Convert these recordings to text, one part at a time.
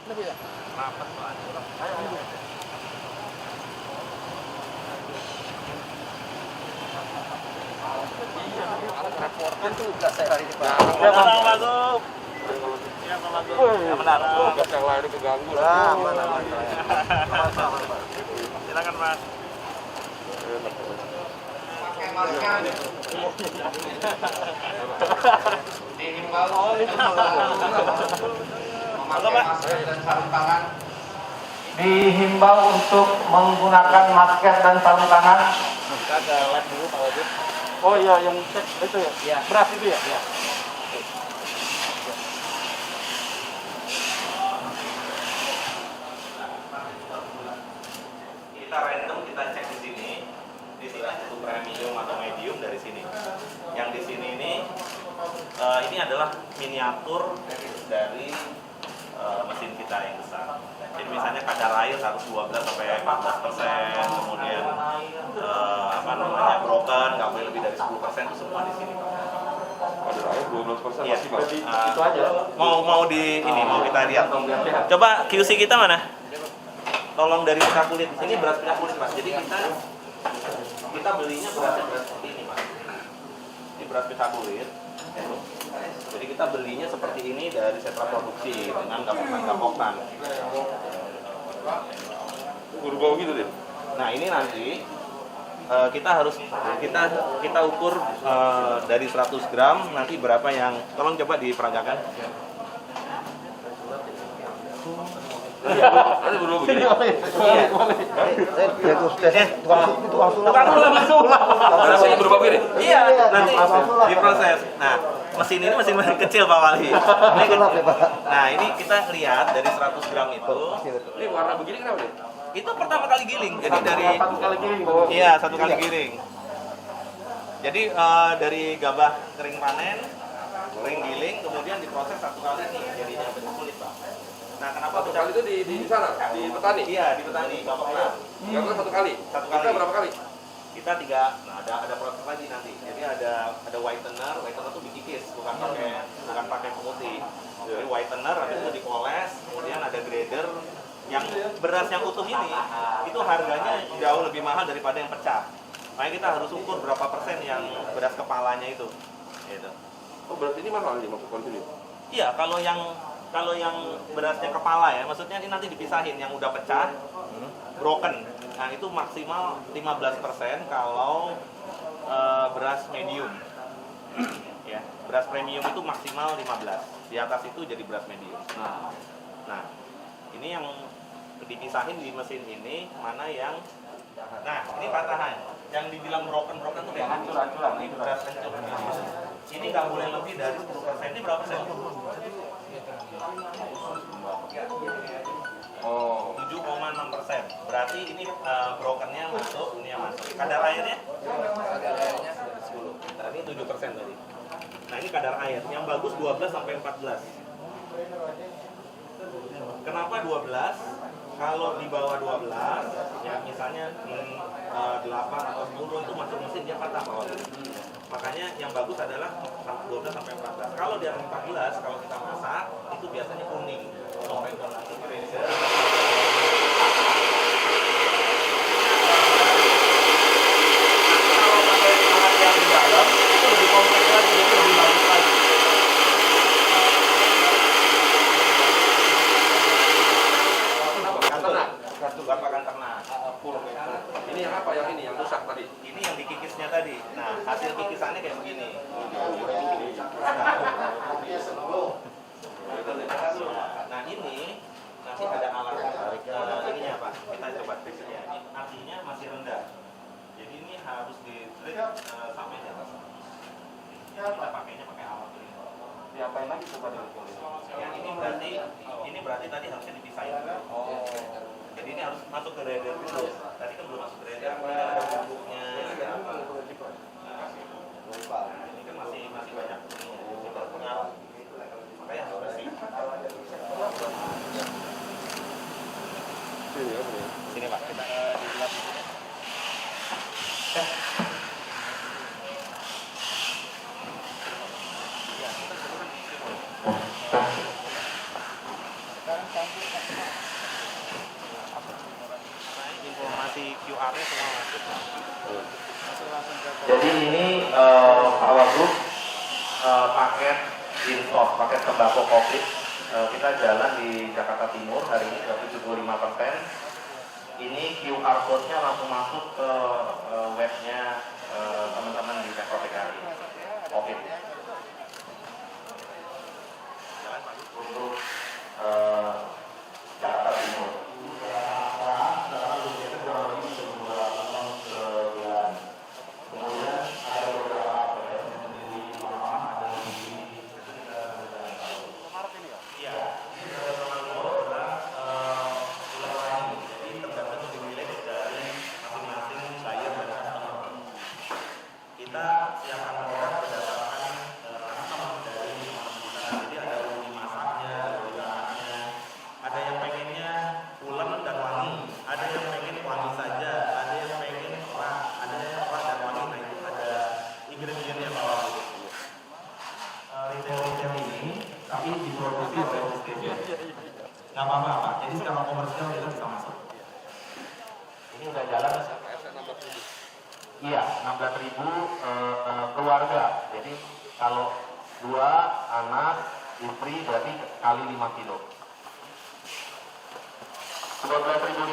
Lebih ya? Rapat soalnya. Ayo. Reporter juga saya hari ini Pak. Ya, Bang Wagub. Ya, Bang Wagub. Ya, benar. Tugas yang lain keganggu. Aman. Silakan, Mas. Dihimbau untuk menggunakan masker dan sarung tangan. Kita ada live dulu Pak Wagub. Oh iya, yang cek itu ya? Iya. Beras itu ya? Iya. Kita random, kita cek di sini. Di sini itu premium atau medium dari sini. Yang di sini ini adalah miniatur dari mesin kita yang besar. Jadi misalnya kadar air harus 12 sampai 14%, kemudian broken nggak boleh lebih dari 10%, itu semua di sini. Kadar air 12% Iya. masih Pak. Itu aja. Mau kita lihat. Coba QC kita mana? Tolong dari pita kulit. Ini beras pita kulit, Mas. Jadi kita belinya beras seperti ini, Mas. Ini beras pita kulit. Jadi kita belinya seperti ini dari sentra produksi dengan gapokan. Berbau gitu deh. Nah, ini nanti kita harus kita ukur dari 100 gram nanti berapa yang, tolong coba diperagakan. Ada berbau begini. Tukang sulap. Rasanya berbau begini. Iya, nanti diproses. Nah, mesin ini mesin kecil Pak Wali. Nah, ini kita lihat dari 100 gram itu. Ini warna begini kenapa deh? Itu pertama kali giling. Jadi dari Satu kali giling. iya, satu kali giling. Jadi dari gabah kering panen, kering giling, kemudian diproses satu kali nih jadinya bentuk kulit, Pak. Nah, kenapa Satu kali itu di sana, di petani. Iya, di petani, gampang. Gagal satu kali. Satu kali. Kita berapa kali? Kita 3. Nah, ada proses lagi nanti. Jadi ada whitener tuh dikikis, bukan pakai pemutih. Jadi whitener habis itu dipoles, kemudian ada grader. Yang beras yang utuh ini itu harganya jauh lebih mahal daripada yang pecah. Makanya kita harus ukur berapa persen yang beras kepalanya itu. Gitu. Oh, berarti ini mahal nih maksud konsumsi. Iya, kalau yang berasnya kepala ya, maksudnya ini nanti dipisahin yang udah pecah, broken. Nah, itu maksimal 15% kalau beras medium. Ya, beras premium itu maksimal 15. Di atas itu jadi beras medium. Nah, ini yang dipisahin di mesin ini mana yang, nah ini patahan. Yang dibilang broken tuh kayak hancur-hancuran. Ini beras hancur. Ini nggak boleh lebih dari 10%. Ini berapa persen? Oh. 7,6%. Berarti ini brokennya masuk, ini yang masuk. Kadar airnya? Kadar airnya 10. Tadi 7% tadi. Nah, ini kadar air. Yang bagus 12 sampai 14. Kenapa 12? Kalau di bawah 12, ya misalnya 8 atau 10 itu masuk mesin dia patah bawah. Makanya yang bagus adalah 12 sampai 14. Kalau di atas 14, kalau kita masak, itu biasanya kuning. Sampai ke nanti kalau pakai alat yang di dalam, itu lebih kompleks lagi, jadi lebih bagus lagi. Bapakan ternak. Ini yang apa? Yang ini yang rusak tadi. Ini yang dikikisnya tadi. Nah, hasil kikisannya kayak begini. Nah, ini nanti ada alat ininya Pak. Kita coba tesnya. Ini apinya masih rendah. Jadi ini harus di treat sampai di atas. Kita pakainya pakai alat ini. Diapain lagi coba dulu? Yang ini berarti tadi harusnya dipisahin. Oh. Jadi ini harus masuk ke grader dulu. Tadi kan belum masuk grader. Ada bubuknya, ada apa. Nah, ini kan masih banyak ininya. Makanya harus bersih. Sini Pak, kita di gelap. Informasi QR-nya semua masuk. Jadi ini Pak Wagub paket Dinsos, paket sembako COVID. Kita jalan di Jakarta Timur hari ini 75%. Ini QR code-nya langsung masuk ke webnya teman-teman di Pemprov DKI. COVID. Untuk Jakarta Timur. Kemudian ada beberapa Iya. Kita siapkan produk berdasarkan custom dari kita. Jadi ada bumbu masaknya, bahannya. Ada yang pengennya pulen dan wangi, ada yang pengen wangi saja, ada yang pengen orang, ada yang orang dan wangi. Nah itu ada ingredientnya bawah itu. Retail ini tapi diproduksi oleh OSTP. Nggak apa-apa, jadi secara komersial kita bisa masuk. ini udah jalan. Iya, 16.000 keluarga. Jadi kalau 2 anak, istri berarti kali 5 kilo. 12.500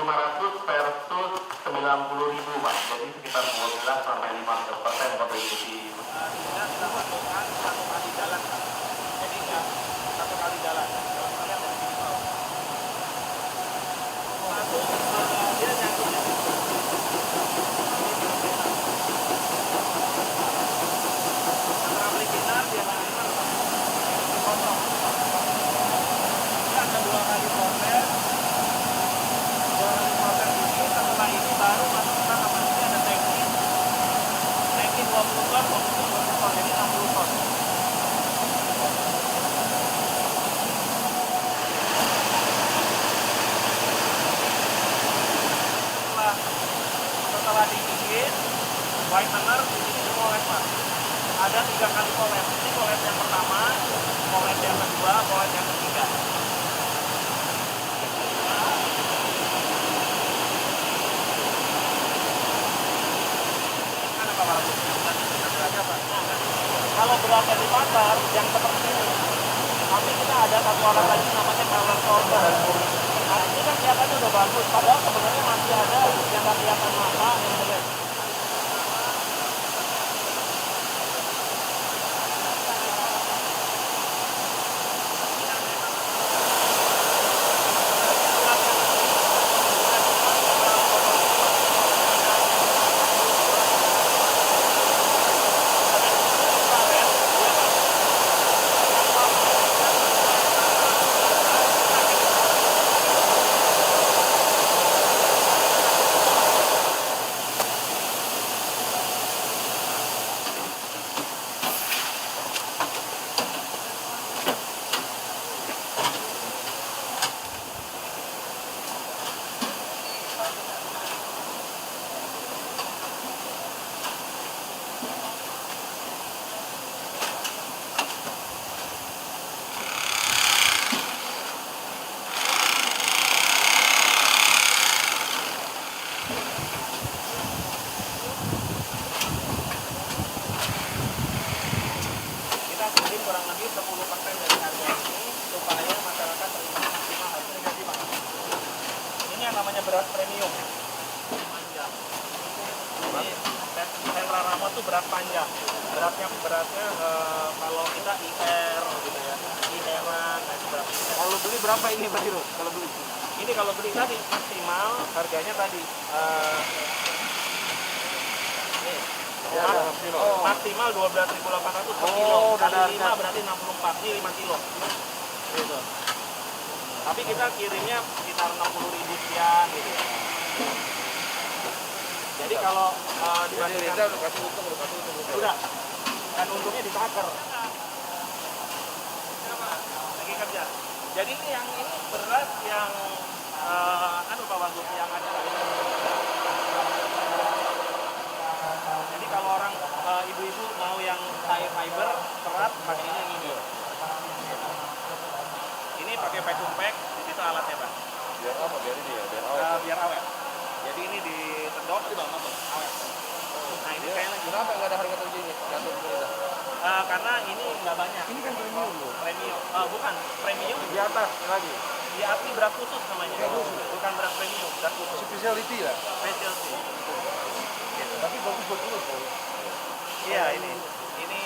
versus 90.000 Pak. Jadi sekitar 12 sampai 15% kontribusi. Kita masukkan satu kali jalan, jadi nggak satu kali jalan. Kalau kalian dari sini tahu. Masuk, dia nyangkut di situ. Antara beli kinar, dia kinar dipotong. Ini ada 2 kali proses. 2 kali proses ini, setelah ini baru masukkan apa sih ada tanki. Tanki 20 ton, 20 ton, jadi 60 ton. Setelah digigit, whitener di sini dimoles Pak. Ada 3 kali poles. Ini poles yang pertama, poles yang kedua, poles yang ketiga. Kan apa Pak? Kalau beratnya di pasar yang seperti ini, tapi kita ada satu orang lagi namanya color sorter. Nah ini kan kelihatannya udah bagus, padahal sebenarnya masih ada yang nggak kelihatan mata yang jelek. Kurang lebih 10% dari harga ini supaya masyarakat terima maksimal hasilnya jadi Pak. Ini yang namanya beras premium panjang. Ini Sentra Rama tuh beras panjang. Berasnya kalau kita IR gitu ya, IR-an, nah itu beras. Kalau beli berapa ini Pak Hiro? Kalau beli? Ini kalau beli tadi maksimal harganya tadi nih. Maksimal 12.800 per kilo. Kali 5 berarti 64. Ini 5 kilo. Gitu. Tapi kita kirimnya sekitar 60.000 sekian gitu. Jadi kalau dibandingkan udah kan untungnya ditaker. Lagi kerja. Jadi ini beras yang Pak Wagub yang ada ini. Jadi kalau orang ibu-ibu mau yang high fiber, serat, pakai ini yang ini. Ini pakai vacuum pack, di situ alat Apa biar ini ya? Biar awet. biar awet. Jadi ini disedot di bawah awet. Nah ini kayak lagi. Kenapa nggak ada harga tertinggi? Jatuh kita. Karena ini nggak banyak. Ini kan premium loh. Premium. Bukan premium. Di atas lagi. Di atas beras khusus namanya. Bukan beras premium, beras khusus. Specialty lah. Specialty. Tapi bagus buat kulit. Iya ini. Ini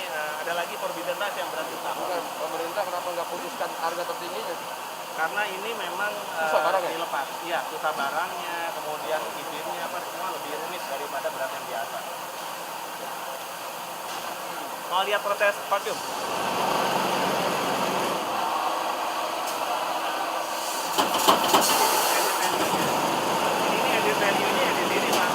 ada lagi forbidden rice yang beras hitam. Bukan pemerintah kenapa nggak putuskan harga tertingginya? Karena ini memang Susah barangnya? dilepas. Iya, susah barangnya, kemudian izinnya apa semua lebih rumit daripada beras yang biasa. Mau lihat proses vacuum? Ini edit value-nya edit ini, Pak.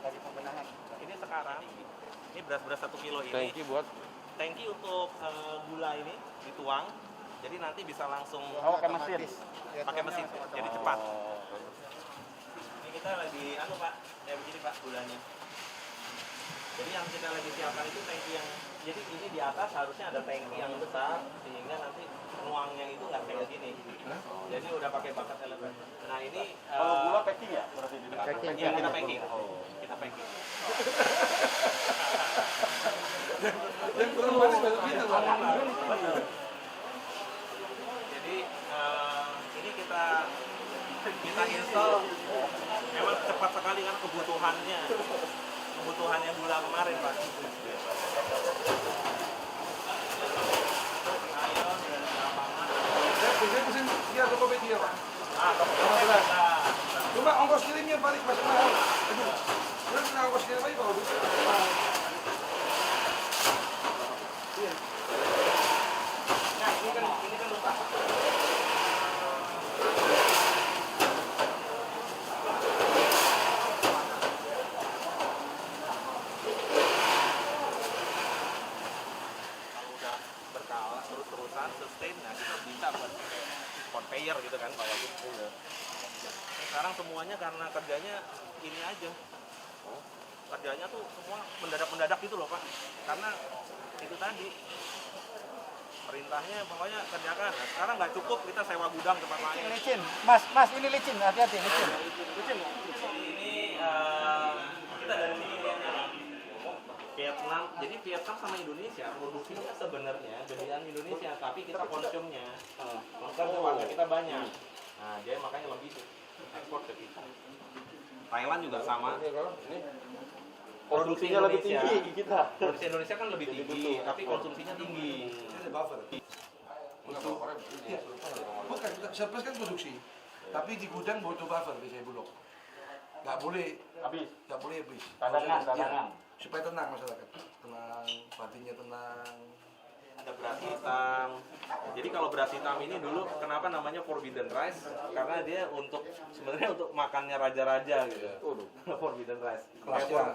Lagi pembenahan. Ini sekarang, ini beras-beras 1 kilo ini. Tangki buat Tangki untuk gula ini dituang, jadi nanti bisa langsung Pakai mesin. pakai mesin, jadi cepat. Ini kita lagi, Pak, begini Pak gulanya. Jadi yang kita lagi siapkan itu tangki yang, jadi ini di atas harusnya ada tangki yang besar, sehingga nanti nuangnya itu nggak kayak gini. Jadi udah pakai bucket elevator. Nah ini Kalau gula packing ya? Berarti di packing, ya, kita packing. Kita packing. yang kurang manis banyak gitu. Betul. Jadi ini kita install memang cepat sekali kan kebutuhannya gula kemarin Pak. Ayo dan lapangan. Biasanya mesin dia atau kopi dia Pak. Kita Cuma ongkos kirimnya balik masih mahal. Terus ongkos kirim aja kalau bisa. nah ini kan lupa. Kalau udah berkala terus-terusan sustain, nah kita bisa buat conveyor gitu kan Pak Wagub. Sekarang semuanya karena kerjanya ini aja. Kerjanya tuh semua mendadak-mendadak gitu loh Pak. Karena itu tadi perintahnya pokoknya kerjakan. Nah, sekarang nggak cukup kita sewa gudang tempat lain. Licin. Mas, ini licin. Hati-hati licin. Ini kita dari sini lihatnya Vietnam. Jadi Vietnam sama Indonesia produksinya sebenarnya gedean Indonesia, tapi kita konsumnya warga kita banyak. Nah, jadi makanya lebih ekspor ke kita. Thailand juga sama. Produksinya lebih tinggi kita. Produksi Indonesia kan lebih tinggi, tapi konsumsinya tinggi. Bukan, surplus kan produksi. Tapi di gudang butuh buffer biasanya Bulog. Nggak boleh Habis. habis. Cadangan. Iya, supaya tenang masyarakat. Tenang, batinnya tenang. Ada beras hitam. Jadi kalau beras hitam ini dulu kenapa namanya forbidden rice? Karena dia sebenarnya untuk makannya raja-raja gitu. Forbidden rice.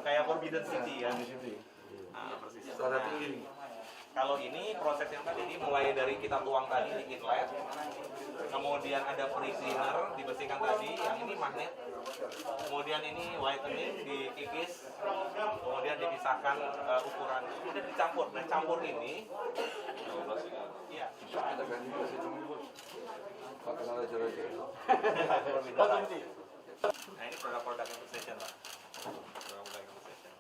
Kayak forbidden city ya. Nah, persis. Salah satu ini. Kalau ini proses yang tadi ini mulai dari kita tuang tadi di inlet, kemudian ada pre cleaner dibersihkan tadi, yang ini magnet, kemudian ini whitening dikikis, kemudian dipisahkan ukuran, kemudian dicampur. Nah campur ini, iya. Ada ganti masih cuma buat. Pakai salah aja. Nah ini produk-produk precision Pak. Produk-produk precision.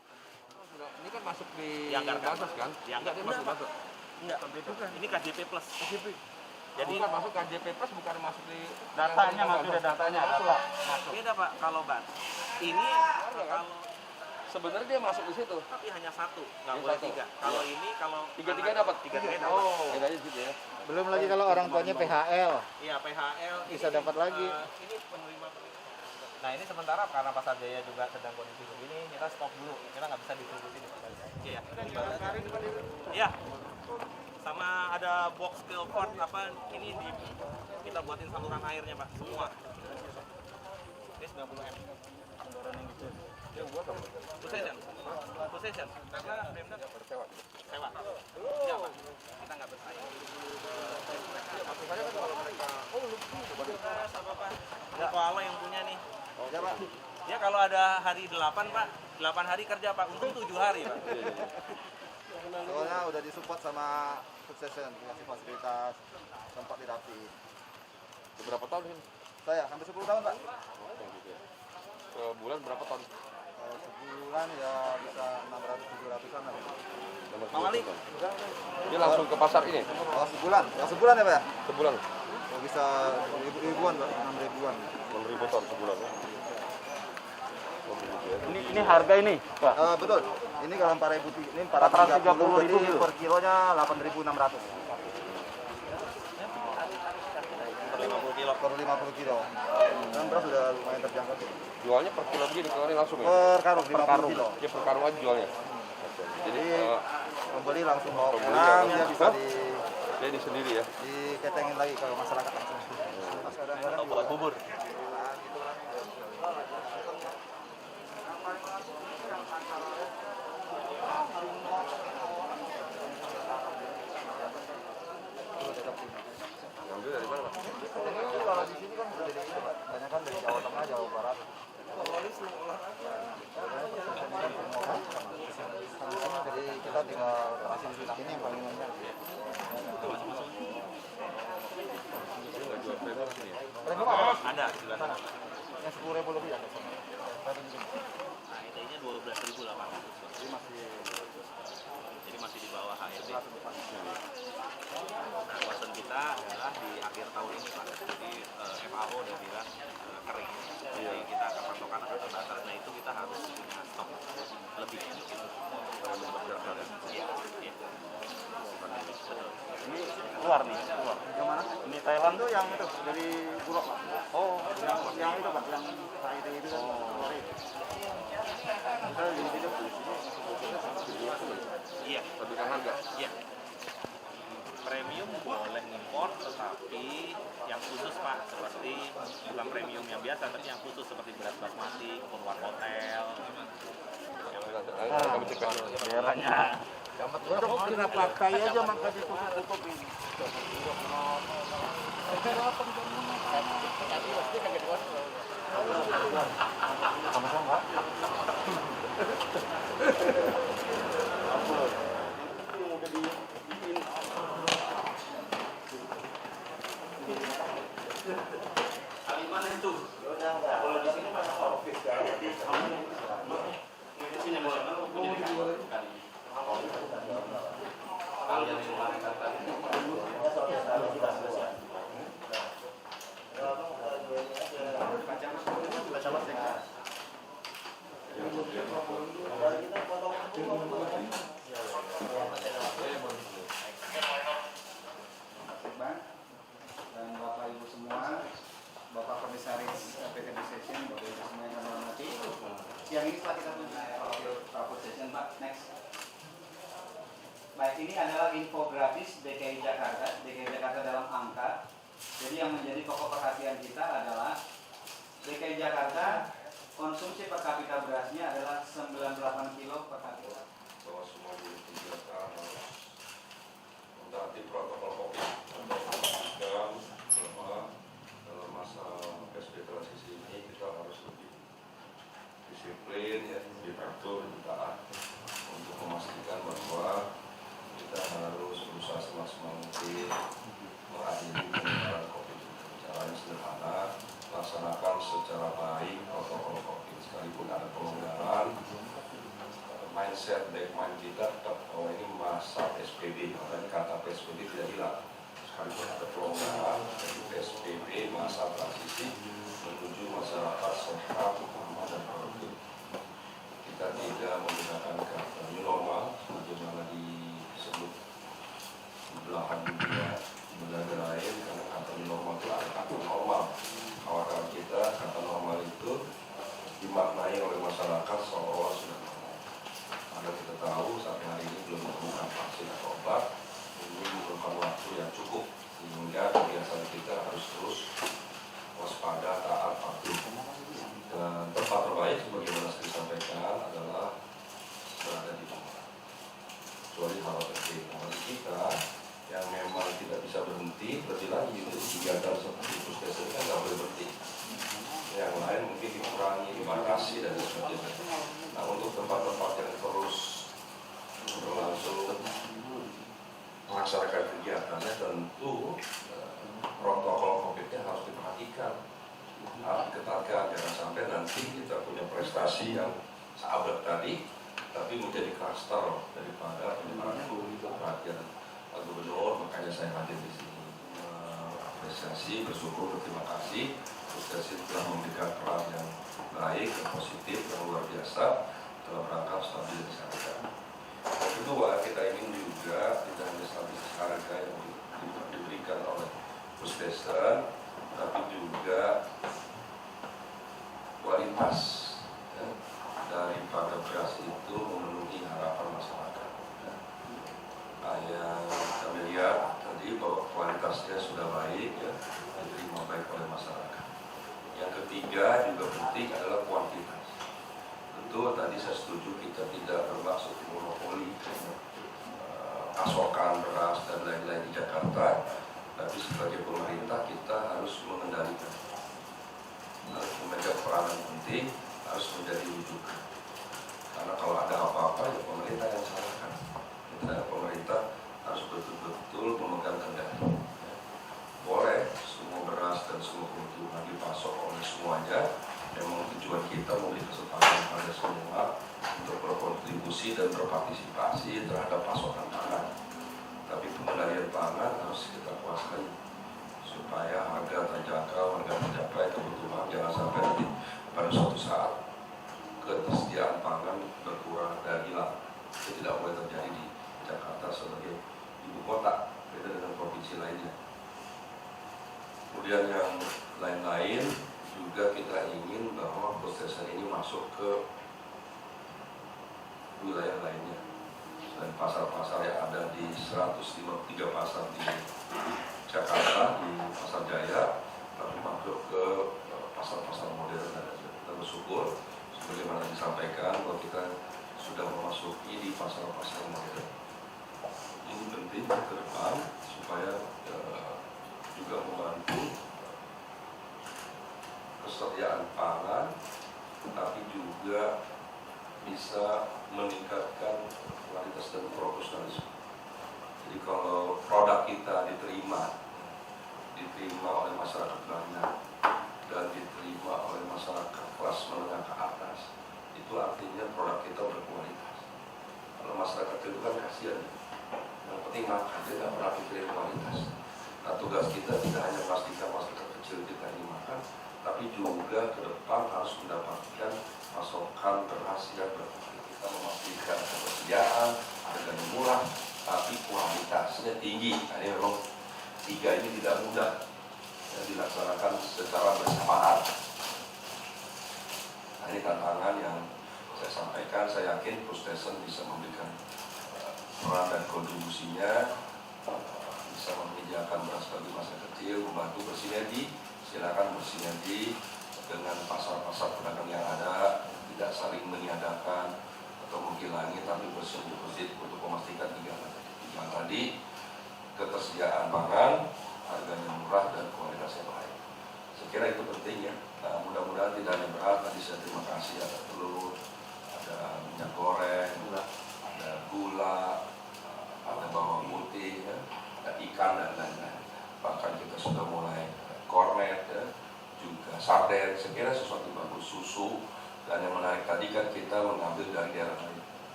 Ini kan masuk di Dianggarkan. batas kan? Dianggar. Dia masuk batas. Enggak, ini KJP plus. Jadi Bukan masuk KJP Plus, bukan masuk di Datanya maksudnya datanya apa? beda Pak kalau ban. Ini kalau sebenarnya dia masuk di situ. tapi hanya satu, nggak Yang boleh satu. 3. Kalau ini kalau Tiga-tiga dapat. Tiga-tiga dapat. Oh, bedanya di situ ya. Belum lagi kalau orang tuanya PHL. Iya PHL Bisa dapat lagi. Ini penerima. Nah ini sementara karena Pasar Jaya juga sedang kondisi begini, kita stop dulu. Kita nggak bisa distribusi di Pasar Jaya. Iya. Iya. Sama ada box Pilford apa ini kita buatin saluran airnya Pak semua. Ini 90 M. Ya buat apa? Possession. Karena Pemda nggak bersewa. Sewa. Iya Pak. Kita nggak bersaing. Alo yang punya nih. Ya Pak. Ya kalau ada hari 8 Pak, 8 hari kerja Pak, untung 7 hari Pak. Soalnya udah disupport sama Food Session, dikasih fasilitas, tempat dirapi. Berapa tahun ini? Saya hampir 10 tahun Pak. Sebulan berapa ton? Sebulan ya bisa 600-700an lah. Bang Ali, Dia langsung ke pasar ini? Oh sebulan ya Pak ya? Sebulan? Oh, bisa ribuan Pak, 6 ribuan. 6.000 ton sebulan ya? Ini harga ini, Pak. Betul. Ini kalau 4.000 ini 430 jadi per kilonya 8.600. per 50 kilo. Per 50 kilo. Dan beras sudah lumayan terjangkau. Jualnya per kilo begini, kalau ini langsung ya? Per karung 50 kilo. Ya per karung aja jualnya? Jadi Pembeli langsung bawa pembeli pulang, ya. dia bisa jadi sendiri ya? diketengin lagi ke masyarakat langsung. Mas kadang-kadang Atau buat bubur. Ngambil dari mana Pak? Ini kalau di sini kan dari itu Pak, banyak kan dari Jawa Tengah, Jawa Barat. Jadi kita tinggal operasi di sini yang paling banyak. Nggak jual premium sini ya? Premium apa? Ada di sebelah sana. Yang 10.000 lebih ya. Nah, intinya 12.800. Jadi masih Jadi masih di bawah HRD. Nah, concern kita adalah di akhir tahun ini Pak. Jadi FAO udah bilang kering. Jadi kita akan pasokan akan terbatas. Nah itu kita harus punya stok lebih. Iya, iya. Betul. Ini keluar nih, keluar. yang mana? Ini Thailand Itu yang itu dari Bulog Pak. Oh, Yang itu Pak, yang KIT itu kan keluarin. Kita di sini Iya, Lebihkan harga? iya. Premium boleh impor, tetapi yang khusus Pak, seperti bukan premium yang biasa, tapi yang khusus seperti beras basmati, keluar hotel. Kami cek daerahnya. Untuk kena pakai aja maka ditutup-tutupin. Sama-sama. Kalimantan itu. Kalau di sini Pak, office di sini boleh. Kalau yang kemarin kata dan Bapak Ibu semua, Bapak Komisaris PT Food Session, Bapak Ibu semua yang kami hormati. Yang ini setelah kita tunjukkan Pak Food Session, Pak, next. Baik, ini adalah infografis DKI Jakarta dalam angka. Jadi yang menjadi pokok perhatian kita adalah DKI Jakarta konsumsi per kapita berasnya adalah 98 kilo per kapita. Bahwa semua unit kegiatan harus mentaati protokol COVID dan bahwa dalam masa PSBB transisi ini kita harus lebih disiplin, ya, diatur, taat untuk memastikan bahwa kita harus berusaha semaksimal mungkin menghadiri penyebaran COVID. Caranya sederhana, laksanakan secara baik protokol COVID. Sekalipun ada pelonggaran, mindset baik mind kita tetap bahwa ini masa PSBB, makanya kata PSBB tidak hilang. Sekalipun ada pelonggaran, jadi PSBB masa transisi menuju masyarakat sehat, aman dan produktif. Kita tidak menggunakan kata new normal sebagaimana disebut di belahan dunia negara lain, karena kata new normal itu ada kata normal. Khawatiran kita kata normal itu dimaknai oleh masyarakat seolah-olah sudah normal. Karena kita tahu saat hari ini belum menemukan vaksin atau obat, ini memerlukan waktu yang cukup sehingga kebiasaan kita harus terus waspada, taat, patuh. Dan tempat terbaik sebagaimana saya sampaikan adalah berada di rumah. Kecuali hal penting bagi kita yang memang tidak bisa berhenti, lebih lagi untuk kegiatan seperti puskesmas kan nggak boleh berhenti. melaksanakan kegiatannya tentu protokol COVID-nya harus diperhatikan, harus diketatkan, jangan sampai nanti kita punya prestasi yang sahabat tadi, tapi menjadi klaster daripada penyebaran perhatian Pak Gubernur. Makanya saya hadir di sini, apresiasi, bersyukur, berterima kasih. Prestasi telah memberikan peran yang baik, yang positif, yang luar biasa dalam rangka stabilisasi harga. Yang kedua, kita ingin juga tidak hanya stabilisasi harga yang diberikan oleh Puskesmas, tapi juga kualitas ya, daripada beras itu memenuhi harapan masyarakat. Yang kami lihat tadi bahwa kualitasnya sudah baik, ya, diterima baik oleh masyarakat. Yang ketiga juga penting adalah kuantitas. Tentu tadi saya setuju kita tidak bermaksud monopoli pasokan beras dan lain-lain di Jakarta, tapi sebagai pemerintah kita harus mengendalikan, harus memegang peranan penting, harus menjadi rujukan. Karena kalau ada apa-apa ya pemerintah yang salahkan. Pemerintah harus betul-betul memegang kendali. Boleh semua beras dan semua kebutuhan dipasok oleh semuanya. Memang tujuan kita memberi kesempatan pada semua untuk berkontribusi dan berpartisipasi terhadap pasokan pangan. Tapi pengendalian pangan harus kita kuasai supaya harga terjangkau, harga tercapai kebutuhan. Jangan sampai nanti pada suatu saat ketersediaan pangan berkurang dan hilang. Itu tidak boleh terjadi di Jakarta sebagai ibu kota, beda dengan provinsi lainnya. Kemudian yang lain-lain juga kita ingin bahwa Puskesmas ini masuk ke wilayah lainnya. Dan pasar-pasar yang ada di 153 pasar di Jakarta, di Pasar Jaya, lalu masuk ke pasar-pasar modern dan bersyukur sebagaimana disampaikan bahwa kita sudah memasuki di pasar-pasar modern. Ini penting ke depan supaya juga membantu kesediaan pangan, tapi juga bisa meningkatkan kualitas dan profesionalisme. Jadi kalau produk kita diterima oleh masyarakat banyak dan diterima oleh masyarakat kelas menengah ke atas, itu artinya produk kita berkualitas. Kalau masyarakat itu kan kasihan, yang penting makan, dia tidak pernah pikirin kualitas. Nah, tugas kita tidak hanya memastikan masyarakat kecil kita ini makan, tapi juga ke depan harus mendapatkan pasokan beras yang berkualitas. Kita memastikan ketersediaan, harganya murah, tapi kualitasnya tinggi. Nah, ini memang tiga ini tidak mudah dan dilaksanakan secara bersamaan. Nah, ini tantangan yang saya sampaikan. Saya yakin Puskesmas bisa memberikan peran dan kontribusinya, bisa menyediakan beras bagi masyarakat kecil, membantu bersinergi. Silakan bersinergi dengan pasar-pasar pedagang yang ada, tidak saling meniadakan atau menghilangi, tapi bersinergi untuk memastikan tiga tadi, ketersediaan pangan, harganya murah dan kualitasnya baik. Saya kira itu penting ya. Nah, mudah-mudahan tidak hanya berat. Tadi saya terima kasih ada telur, ada minyak goreng, ada gula, ada bawang putih, ya, ada ikan dan lain-lain. Bahkan kita sudah mulai kornet, ya, juga sarden. Saya kira sesuatu bagus, susu. Dan yang menarik tadi kan kita mengambil dari daerah lain.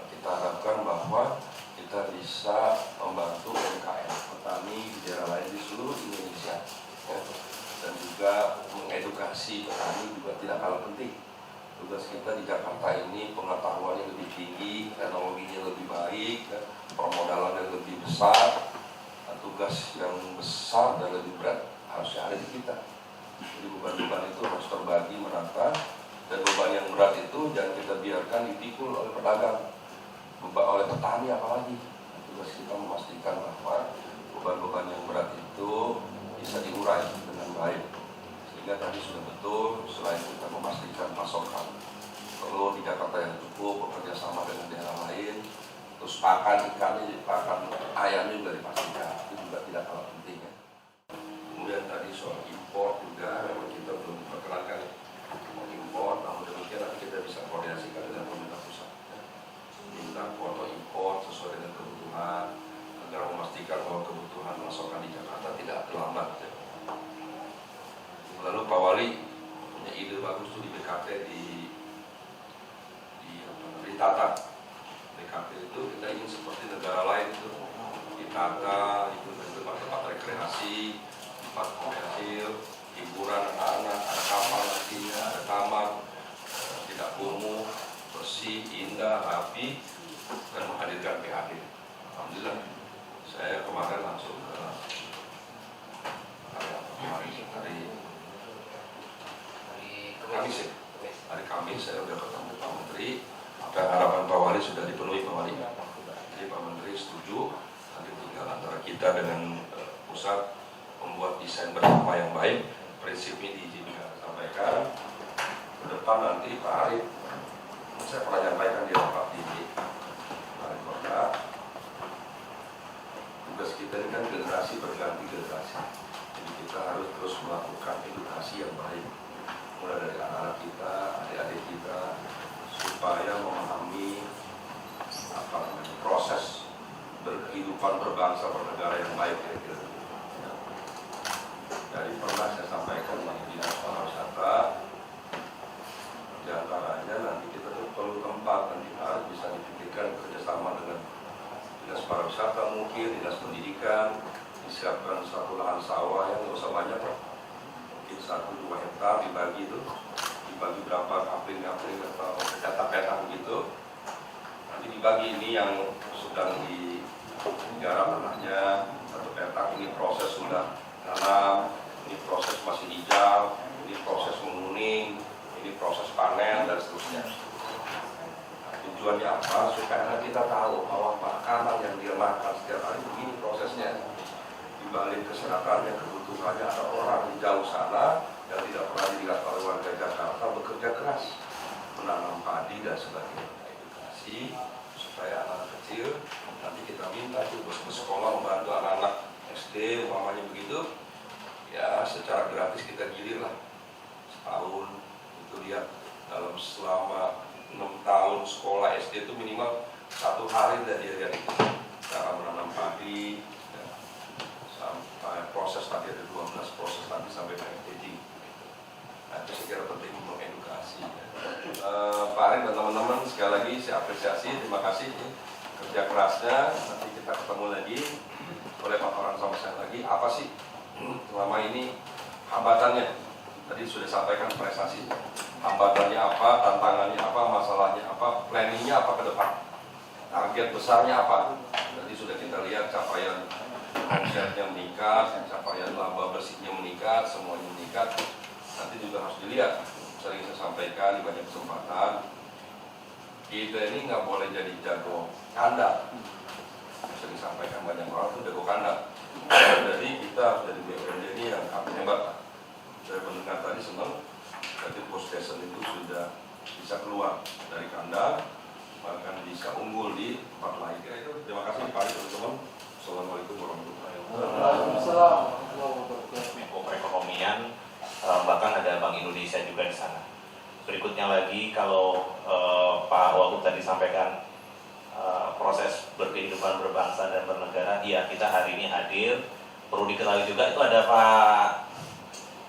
Kita harapkan bahwa kita bisa membantu UMKM petani di daerah lain di seluruh Indonesia, ya. Dan juga mengedukasi petani juga tidak kalah penting. Tugas kita di Jakarta ini pengetahuannya lebih tinggi, teknologinya lebih baik, ya, permodalannya lebih besar. Nah, tugas yang besar dan lebih berat harusnya ada di kita. Jadi beban-beban itu harus terbagi merata, dan beban yang berat itu jangan kita biarkan dipikul oleh pedagang, oleh petani apalagi. Nah, tugas kita memastikan bahwa beban-beban yang berat itu bisa diurai dengan baik. Sehingga tadi sudah betul, selain kita memastikan pasokan telur di Jakarta yang cukup, bekerja sama dengan daerah lain, terus pakan ikannya, pakan ayamnya juga dipastikan, itu juga tidak kalah penting ya. Kemudian tadi soal impor juga, memang kita belum diperkenankan impor, namun demikian nanti kita bisa koordinasikan dengan pemerintah pusat, ya. Minta kuota impor sesuai dengan kebutuhan agar memastikan ditata. DKP itu kita ingin seperti negara lain itu ditata, itu tempat-tempat rekreasi, tempat komersil, hiburan anak-anak, ada kapal nantinya, ada taman, tidak kumuh, bersih, indah, rapi, dan menghadirkan PAD. Alhamdulillah, saya kemarin langsung ke hari Kamis saya sudah ketemu Pak Menteri. Apa harapan Pak Wali sudah dipenuhi Pak Wali. Jadi Pak Menteri setuju. Nanti tinggal antara kita dengan pusat membuat desain bersama yang baik. Prinsip ini diizinkan sampaikan. Ke depan nanti Pak Arif, saya pernah nyampaikan di rapat ini, Pak Kota. Tugas kita ini kan generasi berganti generasi. Jadi kita harus terus melakukan edukasi yang baik. Mulai dari anak-anak kita, adik-adik kita, supaya memahami proses berkehidupan berbangsa bernegara yang baik kira-kira. Dari pernah saya sampaikan di Dinas Pariwisata, di antaranya nanti kita perlu tempat, nanti harus bisa dipikirkan kerjasama dengan Dinas Pariwisata mungkin, Dinas Pendidikan, disiapkan satu lahan sawah yang nggak usah banyak, mungkin 1-2 hektar dibagi itu, dibagi berapa kapling-kapling atau petak-petak begitu. Nanti dibagi ini yang sedang digarap tanahnya, satu petak ini proses sudah tanam, ini proses masih hijau, ini proses menguning, ini proses panen dan seterusnya. Tujuannya apa? Supaya kita tahu bahwa makanan yang dimakan setiap hari begini prosesnya. Di balik kesehatannya, kebutuhannya ada orang di jauh sana yang tidak pernah dilihat oleh warga Jakarta bekerja keras menanam padi dan sebagainya. Edukasi supaya anak kecil nanti kita minta tuh bus sekolah membantu anak-anak SD umpamanya begitu, ya secara gratis kita gilir lah setahun itu lihat dalam selama 6 tahun sekolah SD itu minimal 1 hari dari dia lihat cara menanam padi ya, sampai proses tadi ada 12 proses tadi sampai packaging. Nah, itu saya kira penting mengedukasi. Pak Arin dan teman-teman sekali lagi saya apresiasi, terima kasih ya, kerja kerasnya. Nanti kita ketemu lagi, boleh paparan sama saya lagi apa sih selama ini hambatannya. Tadi sudah sampaikan prestasi, hambatannya apa, tantangannya apa, masalahnya apa, planningnya apa ke depan, target besarnya apa. Tadi sudah kita lihat capaian omsetnya meningkat, capaian laba bersihnya meningkat, semuanya meningkat. Nanti juga harus dilihat, sering saya sampaikan di banyak kesempatan, kita ini nggak boleh jadi jago kandang. Sering sampaikan banyak orang itu jago kandang. Jadi kita harus jadi BUMD ini yang hebat. Saya mendengar tadi senang, jadi Puskesmas itu sudah bisa keluar dari kandang, bahkan bisa unggul di tempat lain. Itu terima kasih Pak teman-teman. Assalamualaikum warahmatullahi wabarakatuh. Menko Perekonomian, bahkan ada Bank Indonesia juga di sana. Berikutnya lagi kalau Pak Wagub tadi sampaikan proses berkehidupan berbangsa dan bernegara, iya kita hari ini hadir. Perlu diketahui juga itu ada Pak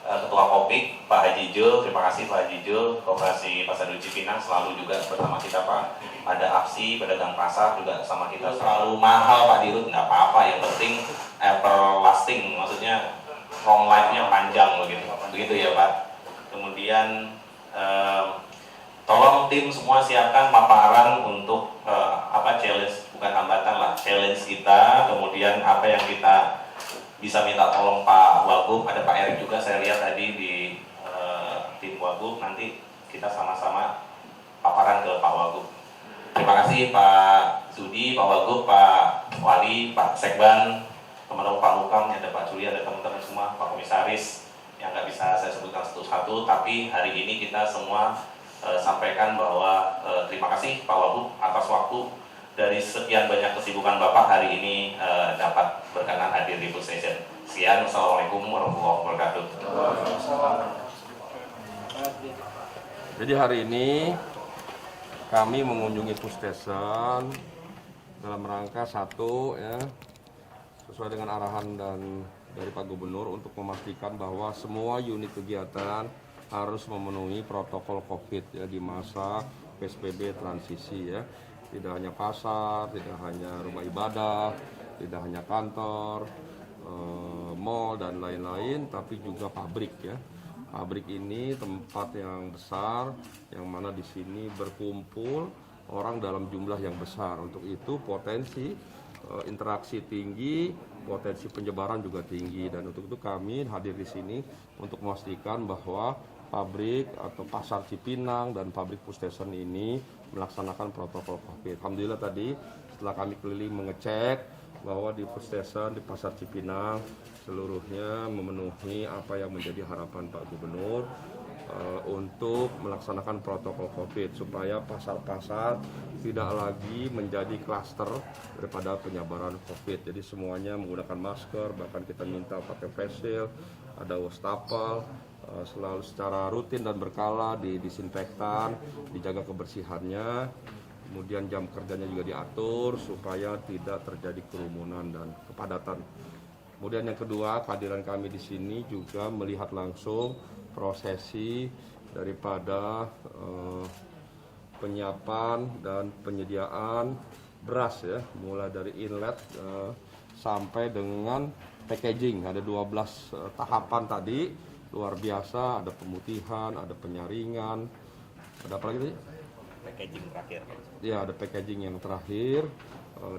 Ketua Kopik, Pak Haji Jul. Terima kasih Pak Haji Jul, Koperasi Pasar Uji Pinang selalu juga bersama kita Pak. Ada Aksi, pedagang pasar juga sama kita. Selalu mahal Pak Dirut, nggak apa-apa, yang penting everlasting, maksudnya long life-nya panjang begitu ya Pak. Kemudian tolong tim semua siapkan paparan untuk challenge, bukan hambatan lah, challenge kita, kemudian apa yang kita bisa minta tolong Pak Wagub. Ada Pak Erik juga saya lihat tadi di tim Wagub, nanti kita sama-sama paparan ke Pak Wagub. Terima kasih Pak Sudi, Pak Wagub, Pak Wali, Pak Sekban, teman-teman Pak Hukam, ada Pak Juli, ada teman-teman semua, Pak Komisaris yang nggak bisa saya sebutkan satu-satu, tapi hari ini kita semua sampaikan bahwa terima kasih Pak Wagub atas waktu. Dari sekian banyak kesibukan Bapak hari ini dapat berkenan hadir di Food Station. Sekian, Assalamualaikum warahmatullahi wabarakatuh. Jadi hari ini kami mengunjungi Food Station dalam rangka satu ya, sesuai dengan arahan dan dari Pak Gubernur untuk memastikan bahwa semua unit kegiatan harus memenuhi protokol COVID ya di masa PSBB transisi ya. Tidak hanya pasar, tidak hanya rumah ibadah, tidak hanya kantor, mall dan lain-lain, tapi juga pabrik ya. Pabrik ini tempat yang besar, yang mana di sini berkumpul orang dalam jumlah yang besar. Untuk itu potensi interaksi tinggi, potensi penyebaran juga tinggi, dan untuk itu kami hadir di sini untuk memastikan bahwa pabrik atau pasar Cipinang dan pabrik food station ini melaksanakan protokol COVID. Alhamdulillah tadi setelah kami keliling mengecek bahwa di food station di pasar Cipinang seluruhnya memenuhi apa yang menjadi harapan Pak Gubernur untuk melaksanakan protokol COVID supaya pasar-pasar tidak lagi menjadi klaster daripada penyebaran COVID. Jadi semuanya menggunakan masker, bahkan kita minta pakai face shield, ada wastafel, selalu secara rutin dan berkala didisinfektan, dijaga kebersihannya. Kemudian jam kerjanya juga diatur supaya tidak terjadi kerumunan dan kepadatan. Kemudian yang kedua, kehadiran kami di sini juga melihat langsung prosesi daripada penyiapan dan penyediaan beras ya, mulai dari inlet sampai dengan packaging. Ada 12 tahapan tadi, luar biasa, ada pemutihan, ada penyaringan, ada apa lagi tadi? Packaging terakhir. Ya, ada packaging yang terakhir,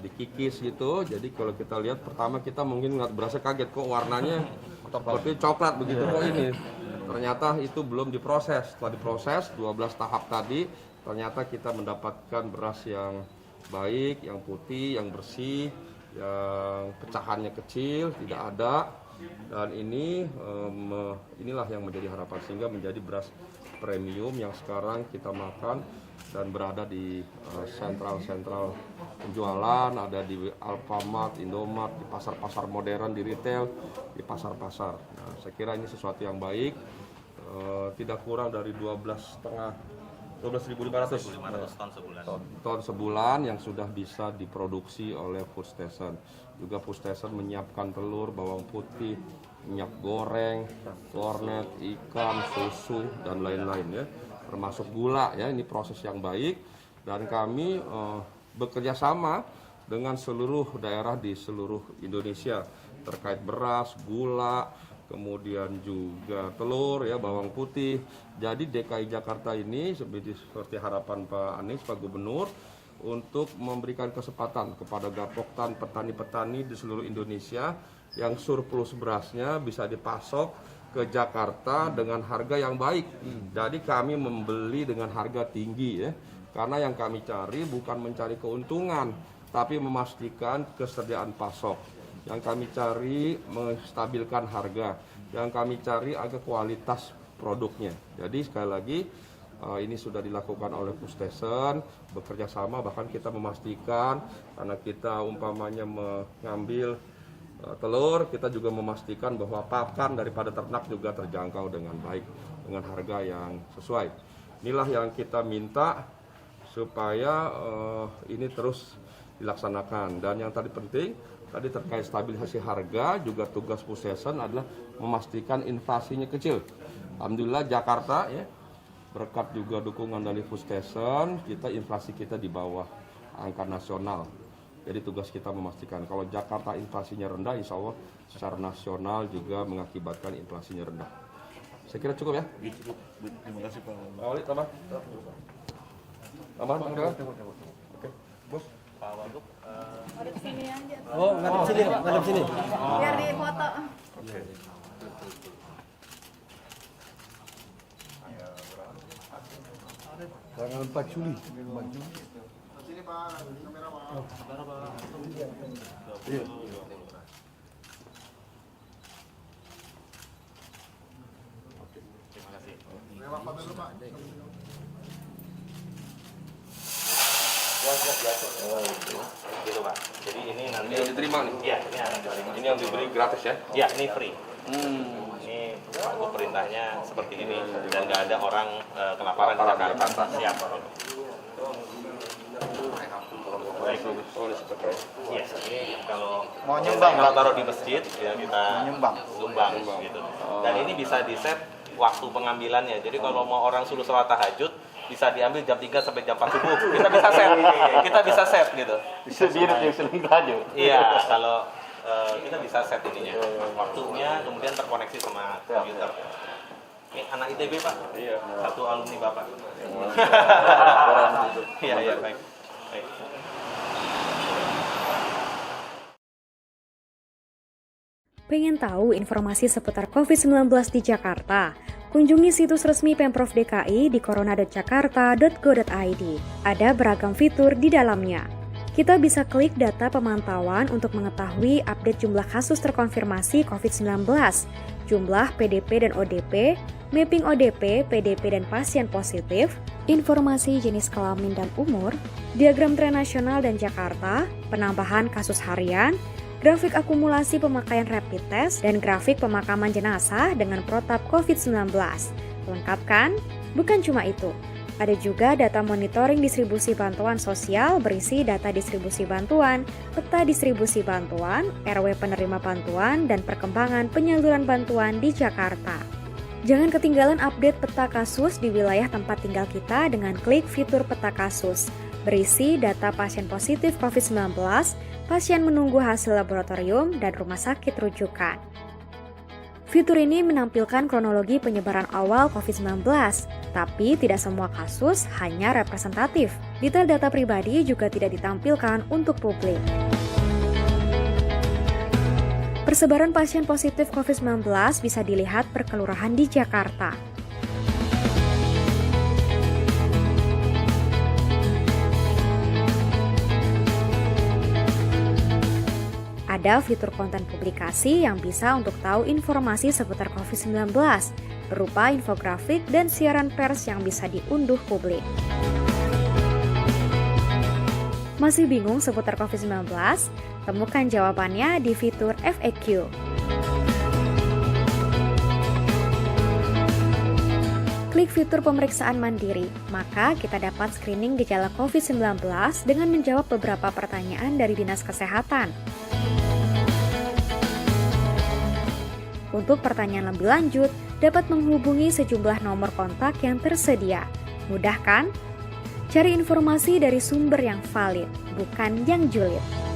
dikikis gitu. Jadi kalau kita lihat pertama kita mungkin ngeliat berasnya kaget kok warnanya seperti coklat begitu kok ini. Ternyata itu belum diproses. Setelah diproses 12 tahap tadi, ternyata kita mendapatkan beras yang baik, yang putih, yang bersih, yang pecahannya kecil, tidak ada. Dan inilah yang menjadi harapan sehingga menjadi beras premium yang sekarang kita makan dan berada di sentral-sentral penjualan, ada di Alfamart, Indomart, di pasar-pasar modern, di retail, di pasar-pasar. Nah, saya kira ini sesuatu yang baik, tidak kurang dari 12.500 ton sebulan. ton sebulan yang sudah bisa diproduksi oleh food station. Juga food station menyiapkan telur, bawang putih, minyak goreng, kornet, ikan, susu, dan lain-lain ya. Termasuk gula ya, ini proses yang baik, dan kami bekerja sama dengan seluruh daerah di seluruh Indonesia terkait beras, gula, kemudian juga telur ya, bawang putih. Jadi DKI Jakarta ini seperti harapan Pak Anies, Pak Gubernur, untuk memberikan kesempatan kepada Gapoktan, petani-petani di seluruh Indonesia yang surplus berasnya bisa dipasok ke Jakarta dengan harga yang baik. Jadi kami membeli dengan harga tinggi ya. Karena yang kami cari bukan mencari keuntungan, tapi memastikan kesediaan pasok. Yang kami cari menstabilkan harga. Yang kami cari agar kualitas produknya. Jadi sekali lagi ini sudah dilakukan oleh food station, bekerja sama, bahkan kita memastikan karena kita umpamanya mengambil telur, kita juga memastikan bahwa pakan daripada ternak juga terjangkau dengan baik, dengan harga yang sesuai. Inilah yang kita minta supaya ini terus dilaksanakan. Dan yang tadi penting, tadi terkait stabilisasi harga, juga tugas food station adalah memastikan inflasinya kecil. Alhamdulillah Jakarta ya, berkat juga dukungan dari food station, inflasi kita di bawah angka nasional. Jadi tugas kita memastikan kalau Jakarta inflasinya rendah, insya Allah secara nasional juga mengakibatkan inflasinya rendah. Saya kira cukup ya. Cukup. Terima kasih Pak. Awali tambah. Tambah. Oke, bos. Pak Wagub, Ngadep sini aja. Oh, ngadep sini, Pak. Ngadep sini. Biar di foto. Tanggal 4 Juli. Iya. terima kasih. Gitu Pak. Jadi ini nanti Diterima nih. Iya, ini akan diterima. Ini yang diberi gratis ya. Ya, ini free. Ini Pak Gub perintahnya seperti ini dan nggak ada orang kelaparan di Jakarta. Siap Pak. Baik. Iya, ini kalau Mau nyumbang, kalau Pak? taruh di masjid ya kita Nyumbang. sumbang gitu. Dan ini bisa di set waktu pengambilannya. Jadi kalau mau orang suruh sholat tahajud bisa diambil jam 3 sampai jam 4 subuh. Kita bisa set gitu. Bisa laju. Iya, kalau kita bisa set ininya. Waktunya kemudian terkoneksi sama komputer. Ini anak ITB Pak? Iya. Satu alumni Bapak. Iya, baik. Pengen tahu informasi seputar COVID-19 di Jakarta? Kunjungi situs resmi Pemprov DKI di corona.jakarta.go.id. Ada beragam fitur di dalamnya. Kita bisa klik data pemantauan untuk mengetahui update jumlah kasus terkonfirmasi COVID-19, jumlah PDP dan ODP, mapping ODP, PDP dan pasien positif, informasi jenis kelamin dan umur, diagram tren nasional dan Jakarta, penambahan kasus harian, grafik akumulasi pemakaian rapid test, dan grafik pemakaman jenazah dengan protap COVID-19. Lengkap kan? Bukan cuma itu. Ada juga data monitoring distribusi bantuan sosial berisi data distribusi bantuan, peta distribusi bantuan, RW penerima bantuan, dan perkembangan penyaluran bantuan di Jakarta. Jangan ketinggalan update peta kasus di wilayah tempat tinggal kita dengan klik fitur peta kasus. Berisi data pasien positif COVID-19, pasien menunggu hasil laboratorium, dan rumah sakit rujukan. Fitur ini menampilkan kronologi penyebaran awal COVID-19, tapi tidak semua kasus hanya representatif. Detail data pribadi juga tidak ditampilkan untuk publik. Persebaran pasien positif COVID-19 bisa dilihat per kelurahan di Jakarta. Ada fitur konten publikasi yang bisa untuk tahu informasi seputar COVID-19, berupa infografik dan siaran pers yang bisa diunduh publik. Masih bingung seputar COVID-19? Temukan jawabannya di fitur FAQ. Klik fitur pemeriksaan mandiri, maka kita dapat screening gejala COVID-19 dengan menjawab beberapa pertanyaan dari Dinas Kesehatan. Untuk pertanyaan lebih lanjut, dapat menghubungi sejumlah nomor kontak yang tersedia. Mudah kan? Cari informasi dari sumber yang valid, bukan yang julid.